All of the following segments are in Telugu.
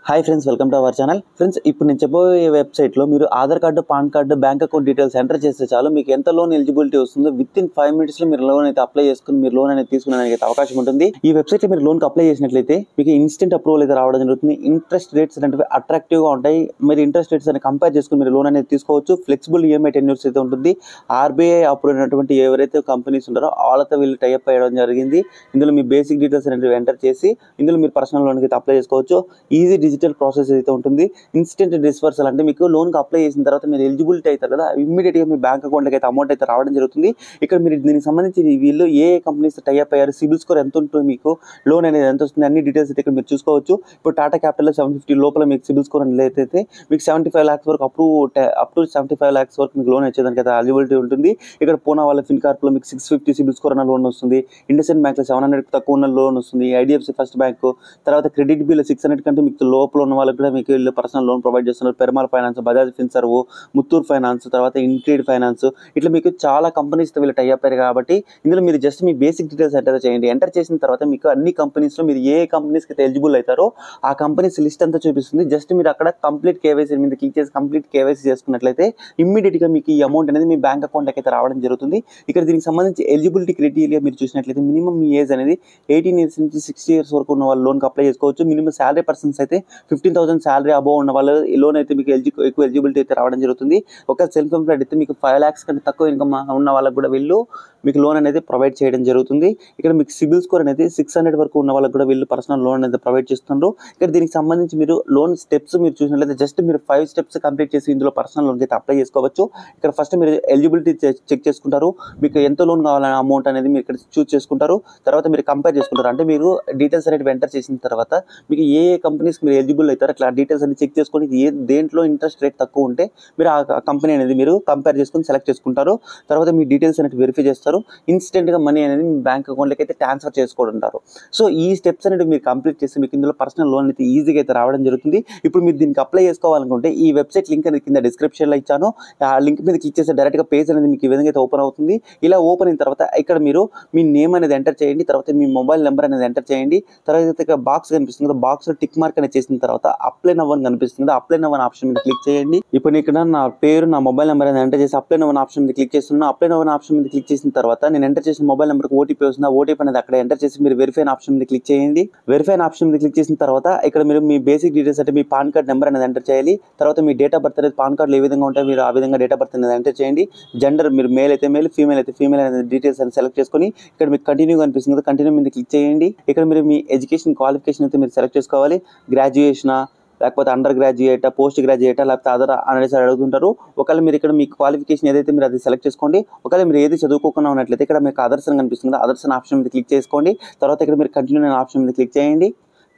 Hi friends, welcome to our channel. Friends, ఇప్పుడు నేను చెప్పబోయే వెబ్సైట్లో మీరు Aadhaar card, pan card, bank account details enter చేస్తే చాలు మీకు ఎంత లోన్ ఎలిజిబిలిటీ వస్తుందో విత్ ఇన్ 5 minutes మీరు లోన్ అయితే అప్లై చేసుకుని మీరు లోన్ అనేది తీసుకునేందుకు అవకాశం ఉంటుంది. ఈ వెబ్సైట్లో మీరు లోన్కి అప్లై చేసినట్లయితే మీకు ఇన్స్టెంట్ అప్రూవల్ అయితే రావడం జరుగుతుంది. ఇంట్రెస్ట్ రేట్స్ అనేవి అట్రాక్టివ్గా ఉంటాయి. మీరు ఇంట్రెస్ట్ రేట్స్ అని కంపేర్ చేసుకుని మీరు లోన్ అనేది తీసుకోవచ్చు. ఫ్లెక్సిబుల్ ఈఎంఐ టెన్యూర్స్ అయితే ఉంటుంది. ఆర్బీఐ అప్రూవ్ అయినటువంటి ఎవరైతే కంపెనీస్ ఉంటారో వాళ్ళతో వీళ్ళు టైఅప్ అయ్యడం జరిగింది. ఇందులో మీ బేసిక్ డీటెయిల్స్ అనేవి ఎంటర్ చేసి ఇందులో మీరు పర్సనల్ లోన్కి అయితే అప్లై చేసుకోవచ్చు. ఈజీ డిజిటల్ ప్రాసెస్ అయితే ఉంటుంది. ఇన్స్టెంట్ డిస్బర్సల్ అంటే మీకు లోన్కి అప్లై చేసిన తర్వాత మీరు ఎలిజిబిలిటీ అవుతారు కదా, ఇమ్మీడియట్గా మీ బ్యాంక్ అకౌంట్కి అయితే అమౌంట్ అయితే రావడం జరుగుతుంది. ఇక్కడ మీరు దీనికి సంబంధించి వీళ్ళు ఏ కంపెనీస్ టైఅప్ అయ్యారు, సిబిల్ స్కోర్ ఎంత ఉంటుంది, మీకు లోన్ అనేది ఎంత వస్తుంది, అన్ని డీటెయిల్స్ అయితే ఇక్కడ మీరు చూసుకోవచ్చు. ఇప్పుడు టాటా క్యాపిటల్లో 750 లోపల మీకు సిబిల్ స్కోర్ అనేది అయితే మీకు 75 lakhs వరకు అప్ టు 75 lakhs వరకు మీకు లోన్ వచ్చేదానికి అయితే ఎలిజిబిలిటీ ఉంటుంది. ఇక్కడ పూనా వాళ్ళ ఫిన్కార్ప్లో మీకు 650 సిబిల్ స్కోర్ అన్న లోన్ వస్తుంది. ఇండస్ఇండ్ బ్యాంక్లో 700 తక్కువ ఉన్న లోన్ వస్తుంది. ఐడిఎఫ్సి ఫస్ట్ బ్యాంక్ తర్వాత క్రెడిట్ బిల్ 600 కంటే మీకు లోపల ఉన్న వాళ్ళకి కూడా మీకు వీళ్ళు పర్సనల్ లోన్ ప్రొవైడ్ చేస్తున్నారు. పెరుమాల్ ఫైనాన్స్, బజాజ్ ఫిన్సర్వ్, ముత్తూర్ ఫైనాన్స్, తర్వాత ఇన్క్రీడ్ ఫైనాన్స్, ఇట్లా మీకు చాలా కంపెనీస్తో వీళ్ళు టైఅప్ అయ్యారు. కాబట్టి ఇందులో మీరు జస్ట్ మీ బేసిక్ డీటెయిల్స్ ఎంటర్ చేయండి. ఎంటర్ చేసిన తర్వాత మీకు అన్ని కంపెనీస్లో మీరు ఏ కంపెనీస్కి అయితే ఎలిజిబుల్ అవుతారో ఆ కంపెనీస్ లిస్ట్ అంతా చూపిస్తుంది. జస్ట్ మీరు అక్కడ కంప్లీట్ కేవైసీ మీద క్లిక్ చేసి కంప్లీట్ కేవైసీ చేసుకున్నట్లయితే ఇమ్మీడియట్గా మీకు ఈ అమౌంట్ అనేది మీ బ్యాంక్ అకౌంట్కి అయితే రావడం జరుగుతుంది. ఇక్కడ దీనికి సంబంధించి ఎలిజిబిలిటీ క్రైటీరియా మీరు చూసినట్లయితే మినిమం మీ ఏజ్ అనేది 18 years నుంచి 60 years వరకు ఉన్న వాళ్ళు లోన్కి అప్లై చేసుకోవచ్చు. మినిమం శాలరీ పర్సన్స్ అయితే 15,000 శాలరీ అబోవ్ ఉన్న వాళ్ళు ఈ లోన్ అయితే మీకు ఎక్కువ ఎలిజిబిలిటీ అయితే రావడం జరుగుతుంది. ఒక సెల్ఫ్ ఎంప్లాయిడ్ అయితే మీకు 5 lakhs కంటే తక్కువ ఇన్కమ్ ఉన్న వాళ్ళకి కూడా వీళ్ళు మీకు లోన్ అనేది ప్రొవైడ్ చేయడం జరుగుతుంది. ఇక్కడ మీకు సిబిల్ స్కోర్ అనేది 600 వరకు ఉన్న వాళ్ళకి కూడా వీళ్ళు పర్సనల్ లోన్ అనేది ప్రొవైడ్ చేస్తున్నారు. ఇక్కడ దీనికి సంబంధించి మీరు లోన్ స్టెప్స్ మీరు చూసినట్లయితే జస్ట్ మీరు 5 steps కంప్లీట్ చేసి ఇందులో పర్సనల్ లోన్కి అయితే అప్లై చేసుకోవచ్చు. ఇక్కడ ఫస్ట్ మీరు ఎలిజిబిలిటీ చెక్ చేసుకుంటారు. మీకు ఎంత లోన్ కావాలనే అమౌంట్ అనేది మీరు ఇక్కడ చూస్ చేసుకుంటారు. తర్వాత మీరు కంపేర్ చేసుకుంటారు. అంటే మీరు డీటెయిల్స్ అనేవి ఎంటర్ చేసిన తర్వాత మీకు ఏ కంపెనీస్కి మీరు ఎలిజిబుల్ అవుతారో అట్లా డీటెయిల్స్ అన్ని చెక్ చేసుకొని దేంట్లో ఇంట్రెస్ట్ రేట్ తక్కువ ఉంటే మీరు ఆ కంపెనీ అనేది మీరు కంపేర్ చేసుకొని సెలెక్ట్ చేసుకుంటారు. తర్వాత మీ డీటెయిల్స్ అనేది వెరిఫై చేస్తారు. ఇన్స్టెంట్గా మనీ అనేది మీ బ్యాంక్ అకౌంట్లోకి అయితే ట్రాన్స్ఫర్ చేసుకుంటారు. సో ఈ స్టెప్స్ అనేవి మీరు కంప్లీట్ చేస్తే మీకు ఇందులో పర్సనల్ లోన్ అయితే ఈజీగా అయితే రావడం జరుగుతుంది. ఇప్పుడు మీరు దీనికి అప్లై చేసుకోవాలనుకుంటే ఈ వెబ్సైట్ లింక్ అనేది కింద డిస్క్రిప్షన్లో ఇచ్చాను. ఆ లింక్ మీద క్లిక్ చేస్తే డైరెక్ట్గా పేజ్ అనేది మీకు ఈ విధంగా అయితే ఓపెన్ అవుతుంది. ఇలా ఓపెన్ అయిన తర్వాత ఇక్కడ మీరు మీ నేమ్ అనేది ఎంటర్ చేయండి. తర్వాత మీ మొబైల్ నెంబర్ అనేది ఎంటర్ చేయండి. తర్వాత ఇక్కడ బాక్స్ కనిపిస్తుంది కదా, బాక్స్లో టిక్ మార్క్ అనేది చేసిన తర్వాత అప్లై నవ్ అని కనిపిస్తుంది. అప్లై నవ్ అని ఆప్షన్ మీద క్లిక్ చేయండి. ఇప్పుడు ఇక్కడ నా పేరు, నా మొబైల్ నెంబర్ అనేది ఎంటర్ చేసి అప్లై నవ్ ఆప్షన్ మీద క్లిక్ చేస్తున్నాను. అప్లై నవ్ ఆప్షన్ మీద క్లిక్ చేసిన తర్వాత నేను ఎంటర్ చేసిన మొబైల్ నెంబర్కి ఓటీపీ వస్తుంది. ఓటీపీ అనేది అక్కడ ఎంటర్ చేసి మీరు వెరిఫై ఆప్షన్ మీద క్లిక్ చేయండి. వెరిఫై ఆప్షన్ మీద క్లిక్ చేసిన తర్వాత ఇక్కడ మీరు మీ బేసిక్ డీటెయిల్స్ అంటే మీ పాన్ కార్డ్ నెంబర్ అనేది ఎంటర్ చేయాలి. తర్వాత మీ డేట్ ఆఫ్ బర్త్ అనేది పాన్ కార్డులో ఏ విధంగా ఉంటాయి మీరు ఆ విధంగా డేట్ ఆఫ్ బర్త్ అనేది ఎంటర్ చేయండి. జెండర్ మీరు మేల్ అయితే మేల్, ఫీమేల్ అయితే ఫీమేల్ అనేది డీటెయిల్స్ అని సెలెక్ట్ చేసుకొని ఇక్కడ మీకు కంటిన్యూ కనిపిస్తుంది కదా, కంటిన్యూ మీద క్లిక్ చేయండి. ఇక్కడ మీరు మీ ఎడ్యుకేషన్ క్వాలిఫికేషన్ అయితే మీరు సెలెక్ట్ చేసుకోవాలి. గ్రాడ్యుయేషనా, లేకపోతే అండర్ గ్రాడ్యుయేటా, పోస్ట్ గ్రాడ్యుయేటా, లేకపోతే అదర్ అనేది అడుగుతుంటారు. ఒకవేళ మీరు ఇక్కడ మీ క్వాలిఫికేషన్ ఏదైతే మీరు అది సెలెక్ట్ చేసుకోండి. ఒకవేళ మీరు ఏది చదువుకోకుండా ఉన్నట్లయితే ఇక్కడ మీకు అదర్స్ అని కనిపిస్తుంది. అదర్స్ ఆప్షన్ మీద క్లిక్ చేసుకోండి. తర్వాత ఇక్కడ మీరు కంటిన్యూ అనే ఆప్షన్ మీద క్లిక్ చేయండి.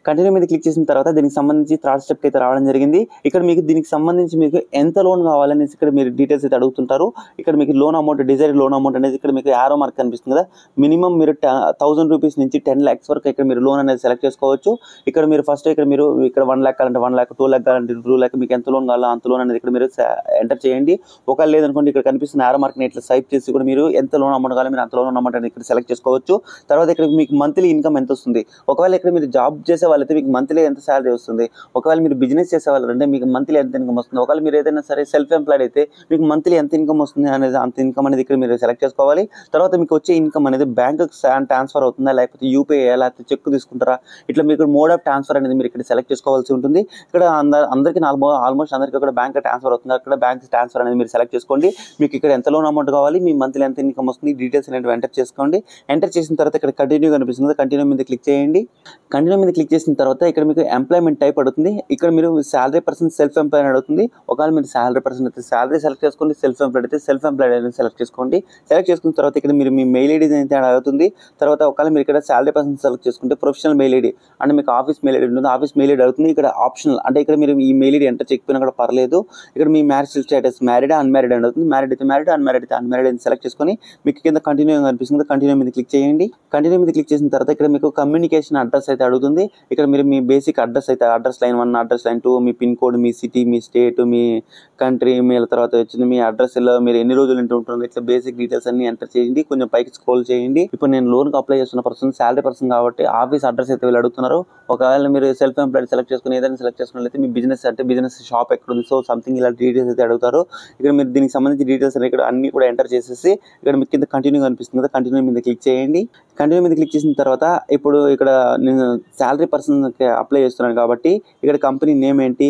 కంటిన్యూ మీద క్లిక్ చేసిన తర్వాత దీనికి సంబంధించి థర్డ్ స్టెప్ అయితే రావడం జరిగింది. ఇక్కడ మీకు దీనికి సంబంధించి మీకు ఎంత లోన్ కావాలనేసి ఇక్కడ మీరు డీటెయిల్స్ అయితే అడుగుతుంటారు. ఇక్కడ మీకు loan amount, desire loan amount అనేది ఇక్కడ మీకు యారో మార్క్ కనిపిస్తుంది కదా, మినిమం మీరు 1000 రూపీస్ నుంచి 10 lakhs వరకు ఇక్కడ మీరు లోన్ అనేది సెలెక్ట్ చేసుకోవచ్చు. ఇక్కడ మీరు ఫస్ట్ ఇక్కడ 1 lakh కావాలంటే 1 lakh, 2 lakh కావాలంటే 2 lakh, మీకు ఎంత లోన్ కావాలో అంత లోన్ అనేది ఇక్కడ మీరు ఎంటర్ చేయండి. ఒకవేళ లేదనుకోండి ఇక్కడ కనిపిస్తున్న యారో మార్క్ని ఇట్లా స్వైప్ చేసి కూడా మీరు ఎంత లోన్ అమౌంట్ కావాలి మీరు అంత లోన్ అమౌంట్ అనేది ఇక్కడ సెలెక్ట్ చేసుకోవచ్చు. తర్వాత ఇక్కడ మీకు మంత్లీ ఇన్కమ్ ఎంత వస్తుంది, ఒకవేళ ఇక్కడ మీరు జాబ్ చేసే వాళ్ళైతే మీకు మంత్లీ ఎంత శాలరీ వస్తుంది, ఒకవేళ మీరు బిజినెస్ చేసేవాళ్ళు అంటే మీకు మంత్లీ ఎంత ఇన్కమ్ వస్తుంది, ఒకవేళ మీరు ఏదైనా సరే సెల్ఫ్ ఎంప్లాయిడ్ అయితే మీకు మంత్లీ ఎంత ఇన్కమ్ వస్తుంది అనేది అంత ఇన్కమ్ అనేది ఇక్కడ మీరు సెలెక్ట్ చేసుకోవాలి. తర్వాత మీకు వచ్చే ఇన్కమ్ అనేది బ్యాంకుకి ట్రాన్స్ఫర్ అవుతుందా, లేకపోతే యూపీఐ, లేకపోతే చెక్ తీసుకుంటారా, ఇట్లా మీకు మోడ్ ఆఫ్ ట్రాన్స్ఫర్ అనేది మీరు ఇక్కడ సెలెక్ట్ చేసుకోవాల్సి ఉంటుంది. ఇక్కడ అందరికీ ఆల్మోస్ట్ అందరికీ కూడా బ్యాంక్ ట్రాన్స్ఫర్ అవుతుంది. అక్కడ బ్యాంక్ ట్రాన్స్ఫర్ అనేది మీరు సెలెక్ట్ చేసుకోండి. మీకు ఇక్కడ ఎంత లోన్ అమౌంట్ కావాలి, మీ మంత్లీ ఎంత ఇన్కమ్ వస్తుంది, డీటెయిల్స్ అనేవి ఎంటర్ చేసుకోండి. ఎంటర్ చేసిన తర్వాత ఇక్కడ కంటిన్యూ కనిపిస్తుంది, కంటిన్యూ మీద క్లిక్ చేయండి. కంటిన్యూ మీద క్లిక్ చేసిన తర్వాత ఇక్కడ మీకు ఎంప్లాయ్మెంట్ టైప్ అడుగుతుంది. ఇక్కడ మీరు శాలరీ పర్సన్, సెల్ఫ్ ఎంప్లాయిడ్ అడుగుతుంది. ఒకవేళ మీరు శాలరీ పర్సన్ అయితే శాలరీ సెలెక్ట్ చేసుకోండి, సెల్ఫ్ ఎంప్లాయిడ్ అయితే సెల్ఫ్ ఎంప్లాయిడ్ అనేది సెలెక్ట్ చేసుకోండి. సెలెక్ట్ చేసుకున్న తర్వాత ఇక్కడ మీరు మీ మెయిల్ ఐడి అయితే అడుగుతుంది. తర్వాత ఒకవేళ మీరు ఇక్కడ శాలరీ పర్సన్ సెలెక్ట్ చేసుకుంటే ప్రొఫెషనల్ మెయిల్ ఐడి అంటే మీకు ఆఫీస్ మెయిల్ ఐడి ఉంటుంది, ఆఫీస్ మెయిల్ ఐడి అడుగుతుంది. ఇక్కడ ఆప్షనల్ అంటే ఇక్కడ మీరు ఈ మెయిల్ ఐడి ఎంటర్ చేయకపోయినా కూడా పర్లేదు. ఇక్కడ మీ మ్యారేజ్ స్టేటస్ మ్యారీడ్, అన్మ్యారీడ్ అడుగుతుంది. మ్యారీడ్ అయితే మ్యారీడ్, అన్మ్యారీడ్ అయితే అన్మ్యారీడ్ అని సెలెక్ట్ చేసుకొని మీకు కింద కంటిన్యూ కనిపిస్తుంది, కంటిన్యూ మీద క్లిక్ చేయండి. కంటిన్యూ మీద క్లిక్ చేసిన తర్వాత ఇక్కడ మీకు కమ్యూనికేషన్ అడ్రస్ అయితే అడుగుతుంది. ఇక్కడ మీరు మీ బేసిక్ అడ్రస్ అయితే అడ్రస్ లైన్ 1, అడ్రస్ లైన్ 2, మీ పిన్ కోడ్, మీ సిటీ, మీ స్టేట్, మీ కంట్రీ, మీ తర్వాత వచ్చింది మీ అడ్రస్లో మీరు ఎన్ని రోజులు ఉంటున్నారు, ఇట్లా బేసిక్ డీటెయిల్స్ అన్ని ఎంటర్ చేయండి. కొంచెం పైకి స్క్రోల్ చేయండి. ఇప్పుడు నేను లోన్కి అప్లై చేస్తున్న పర్సన్ శాలరీ పర్సన్ కాబట్టి ఆఫీస్ అడ్రస్ అయితే వీళ్ళు అడుగుతున్నారు. ఒకవేళ మీరు సెల్ఫ్ ఎంప్లాయిడ్ సెలెక్ట్ చేసుకుని ఏదైనా సెలెక్ట్ చేసుకున్నట్లయితే మీ బిజినెస్ అంటే బిజినెస్ షాప్ ఎక్కడ ఉంది, సో సంథింగ్ ఇలా డీటెయిల్స్ అయితే అడుగుతారు. ఇక్కడ మీరు దీనికి సంబంధించి డీటెయిల్స్ ఇక్కడ అన్ని కూడా ఎంటర్ చేసేసి ఇక్కడ మీకు కింద కంటిన్యూ కనిపిస్తుంది కదా, కంటిన్యూ మీద క్లిక్ చేయండి. కంటిన్యూ మీద క్లిక్ చేసిన తర్వాత ఇప్పుడు ఇక్కడ నేను శాలరీ పర్సన్కి అప్లై చేస్తున్నాను కాబట్టి ఇక్కడ కంపెనీ నేమ్ ఏంటి,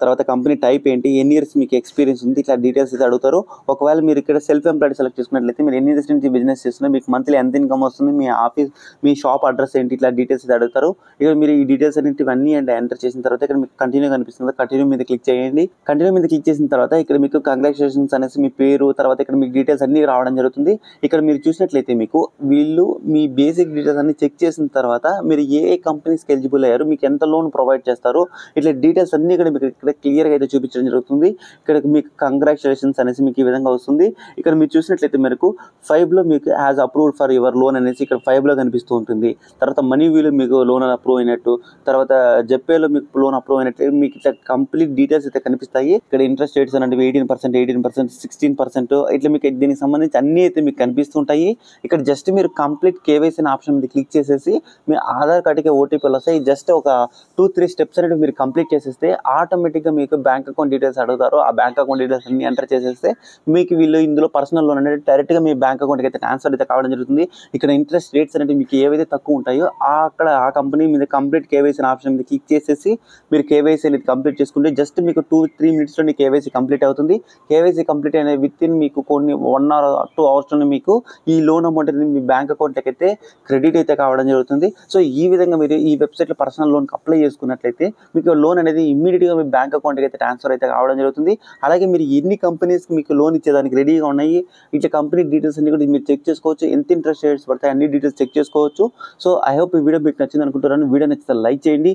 తర్వాత కంపెనీ టైప్ ఏంటి, ఎన్ని ఇయర్స్ మీకు ఎక్స్పీరియన్స్ ఉంది, ఇట్లా డీటెయిల్స్ అయితే అడుగుతారు. ఒకవేళ మీరు ఇక్కడ సెల్ఫ్ ఎంప్లాయిడ్ సెలెక్ట్ చేసుకున్నట్లయితే మీరు ఎన్ని ఇయర్స్ నుంచి బిజినెస్ చేస్తున్నారు, మీకు మంత్లీ ఎంత ఇన్కమ్ వస్తుంది, మీ ఆఫీస్ మీ షాప్ అడ్రస్ ఏంటి, ఇట్లా డీటెయిల్స్ అయితే అడుగుతారు. ఇక్కడ మీరు ఈ డీటెయిల్స్ అన్నింటివన్నీ ఎంటర్ చేసిన తర్వాత ఇక్కడ మీకు కంటిన్యూ కనిపిస్తుంది, కంటిన్యూ మీద క్లిక్ చేయండి. కంటిన్యూ మీద క్లిక్ చేసిన తర్వాత ఇక్కడ మీకు కంగ్రాచులేషన్స్ అనేసి మీ పేరు, తర్వాత ఇక్కడ మీకు డీటెయిల్స్ అన్ని రావడం జరుగుతుంది. ఇక్కడ మీరు చూసినట్లయితే మీకు వీళ్ళు మీ బేసిక్ డీటెయిల్స్ అన్ని చెక్ చేసిన తర్వాత మీరు ఏ కంపెనీస్కి ఎలిజిబుల్ అయ్యారు, మీకు ఎంత లోన్ ప్రొవైడ్ చేస్తారు, ఇట్లా డీటెయిల్స్ అన్ని ఇక్కడ మీకు ఇక్కడ క్లియర్గా అయితే చూపించడం జరుగుతుంది. ఇక్కడ మీకు కంగ్రాచులేషన్స్ అనేసి మీకు ఈ విధంగా వస్తుంది. ఇక్కడ మీరు చూసినట్లయితే మీకు 5లో మీకు has approved for your loan అనేసి ఇక్కడ 5లో కనిపిస్తూ ఉంటుంది. తర్వాత మనీ వ్యూలో మీకు లోన్ అప్రూవ్ అయినట్టు, తర్వాత జెప్పేలో మీకు లోన్ అప్రూవ్ అయినట్టు మీకు ఇట్లా కంప్లీట్ డీటెయిల్స్ అయితే కనిపిస్తాయి. ఇక్కడ ఇంట్రెస్ట్ రేట్స్ అంటే 18%, 16%, ఇట్లా మీకు దీనికి సంబంధించి అన్ని అయితే మీకు కనిపిస్తుంటాయి. ఇక్కడ జస్ట్ మీరు కంప్లీట్ కేవైసీ అనే ఆప్షన్ మీద క్లిక్ చేసేసి మీ ఆధార్ కార్డుకి ఓటీపీలు వస్తాయి. జస్ట్ ఒక 2-3 స్టెప్స్ అనేవి మీరు కంప్లీట్ చేసేస్తే ఆటోమేటిక్గా మీకు బ్యాంక్ అకౌంట్ డీటెయిల్స్ అడుగుతారు. ఆ బ్యాంక్ అకౌంట్ డీటెయిల్స్ అన్ని ఎంటర్ చేసేస్తే మీకు వీళ్ళు ఇందులో పర్సనల్ లోన్ అనేది డైరెక్ట్గా మీ బ్యాంక్ అకౌంట్కి అయితే ట్రాన్స్ఫర్ అయితే కావడం జరుగుతుంది. ఇక్కడ ఇంట్రెస్ట్ రేట్స్ అనేవి మీకు ఏవైతే తక్కువ ఉంటాయో అక్కడ ఆ కంపెనీ మీద కంప్లీట్ కేవైసీ అనే ఆప్షన్ మీద క్లిక్ చేసేసి మీరు కేవైసీ అనేది కంప్లీట్ చేసుకుంటే జస్ట్ మీకు 2-3 మినిట్స్లో కేవైసీ కంప్లీట్ అవుతుంది. కేవైసీ కంప్లీట్ అయిన విత్ ఇన్ మీకు కొన్ని 1 or 2 అవర్స్లోనే మీకు ఈ లోన్ అమౌంట్ అనేది మీ బ్యాంక్ అకౌంట్కి అయితే క్రెడిట్ అయితే కావడం జరుగుతుంది. సో ఈ విధంగా మీరు ఈ వెబ్సైట్లో పర్సనల్ లోన్కి అప్లై చేసుకున్నట్లయితే మీకు లోన్ అనేది ఇమ్మీడియట్గా మీ బ్యాంక్ అకౌంట్కి అయితే ట్రాన్స్ఫర్ అయితే కావడం జరుగుతుంది. అలాగే మీరు ఎన్ని కంపెనీస్కి మీకు లోన్ ఇచ్చేదానికి రెడీగా ఉన్నాయి, ఇట్లా కంపెనీ డీటెయిల్స్ అన్ని కూడా మీరు చెక్ చేసుకోవచ్చు. ఎంత ఇంట్రెస్ట్ రేట్స్ పడతాయి అన్ని డీటెయిల్స్ చెక్ చేసుకోవచ్చు. సో ఐ హోప్ ఈ వీడియో మీకు నచ్చింది అనుకుంటున్నాను. వీడియో నచ్చితే లైక్ చేయండి.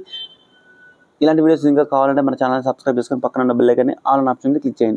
ఇలాంటి వీడియోస్ ఇంకా కావాలంటే మన ఛానల్ సబ్స్క్రైబ్ చేసుకొని పక్కన ఉన్న బెల్ ఐకాన్ని ఆల్ ఆప్షన్ మీద క్లిక్ చేయండి.